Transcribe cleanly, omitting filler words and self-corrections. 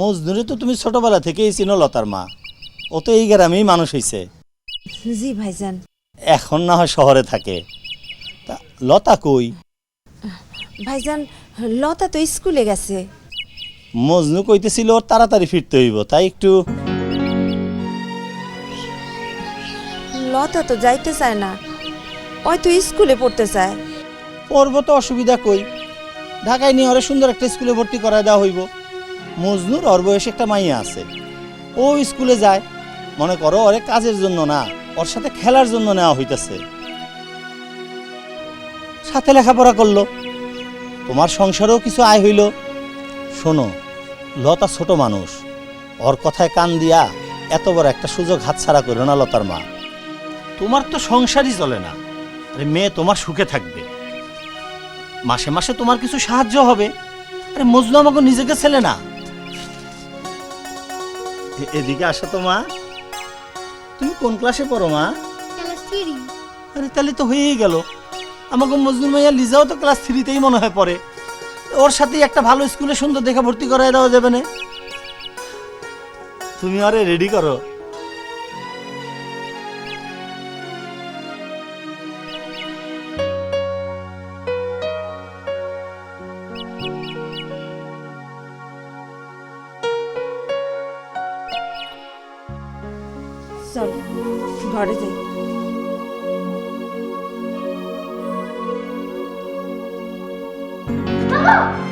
মজনুরে তো তুমি ছোটবেলা থেকেই চিনো, লতার মা। ও তো এই গ্রামেই মানুষ হয়েছে। জি ভাইজান। এখন না হয় শহরে থাকে। তা লতা কই? ভাইজান, লতা তো স্কুলে গেছে। মজনু কইতেছিল ওর তাড়াতাড়ি ফিরতে হইব, তাই একটু। লতা তো যাইতে চায় না, ওই তো স্কুলে পড়তে চায়। পড়বো তো, অসুবিধা কই? ঢাকায় নিয়ে ওরে সুন্দর একটা স্কুলে ভর্তি করায় দেওয়া হইব। মজনুর ওর বয়সে একটা মাইয়া আছে, ও স্কুলে যায়। মনে করো ওরে কাজের জন্য না, ওর সাথে খেলার জন্য নেওয়া হইতেছে। সাথে লেখাপড়া করলো, তোমার সংসারেও কিছু আয় হইল। শোনো, লতা ছোট মানুষ, ওর কথায় কান দিয়া এত বড় একটা সুযোগ হাতছাড়া করো না লতার মা। তোমার তো সংসারই চলে না, আরে মেয়ে তোমার সুখে থাকবে, মাসে মাসে তোমার কিছু সাহায্য হবে। আরে মজনু আমাকে নিজেকে ছেলে না। এদিকে আসো তো মা। তুমি কোন ক্লাসে পড়ো মা? আরে তাহলে তো হয়েই গেল। আমাকে মজনু মাইয়া লিজাও তো ক্লাস 3-তেই মনে হয় পড়ে। ওর সাথেই একটা ভালো স্কুলে সুন্দর দেখে ভর্তি করায় দেওয়া যাবে না? তুমি আরে রেডি করো। চল ঘরে যাই। মামা